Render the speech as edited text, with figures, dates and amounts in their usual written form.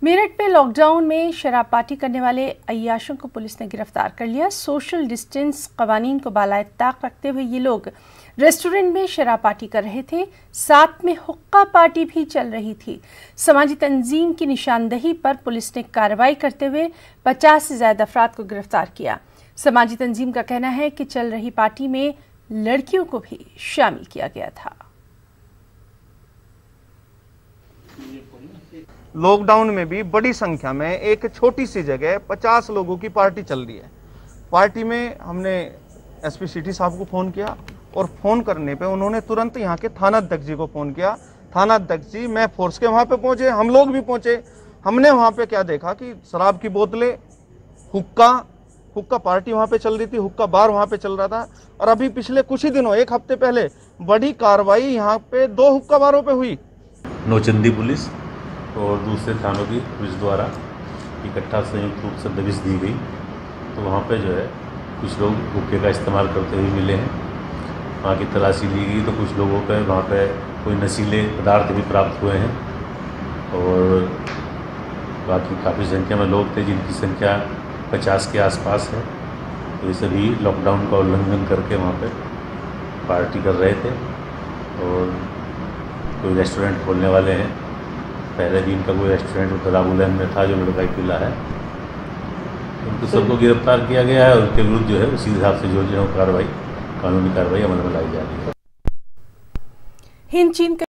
मेरठ में लॉकडाउन में शराब पार्टी करने वाले अय्याशों को पुलिस ने गिरफ्तार कर लिया। सोशल डिस्टेंस कवानीन को बालाए-ताक रखते हुए ये लोग रेस्टोरेंट में शराब पार्टी कर रहे थे, साथ में हुक्का पार्टी भी चल रही थी। समाजी तंजीम की निशानदेही पर पुलिस ने कार्रवाई करते हुए 50 से ज्यादा अफराद को गिरफ्तार किया। समाजी तंजीम का कहना है कि चल रही पार्टी में लड़कियों को भी शामिल किया गया था। लॉकडाउन में भी बड़ी संख्या में एक छोटी सी जगह 50 लोगों की पार्टी चल रही है। पार्टी में हमने एसपी सिटी साहब को फ़ोन किया और फ़ोन करने पे उन्होंने तुरंत यहाँ के थाना अध्यक्ष जी को फ़ोन किया। थाना अध्यक्ष जी मैं फोर्स के वहाँ पे पहुँचे, हम लोग भी पहुँचे। हमने वहाँ पे क्या देखा कि शराब की बोतलें, हुक्का पार्टी वहाँ पे चल रही थी, हुक्का बार वहाँ पे चल रहा था। और अभी पिछले कुछ ही दिनों, एक हफ्ते पहले बड़ी कार्रवाई यहाँ पे 2 हुक्का बारों पे हुई। नौचंदी पुलिस और दूसरे थानों की पुलिस द्वारा इकट्ठा संयुक्त रूप से दबिश दी गई। तो वहाँ पे जो है कुछ लोग हुक्के का इस्तेमाल करते हुए मिले हैं। वहाँ की तलाशी ली गई तो कुछ लोगों पे वहाँ पे कोई नशीले पदार्थ भी प्राप्त हुए हैं और बाकी काफ़ी संख्या में लोग थे जिनकी संख्या 50 के आसपास है। तो ये सभी लॉकडाउन का उल्लंघन करके वहाँ पे पार्टी कर रहे थे और कोई रेस्टोरेंट खोलने वाले हैं। पहले भी इनका कोई रेस्टोरेंट तलाबुलैन में था जो लड़का किला है, उनको सबको गिरफ्तार किया गया है और उनके विरुद्ध जो है उसी हिसाब से जो कार्रवाई, कानूनी कार्रवाई अमल में लाई जा रही है। हिंद चीन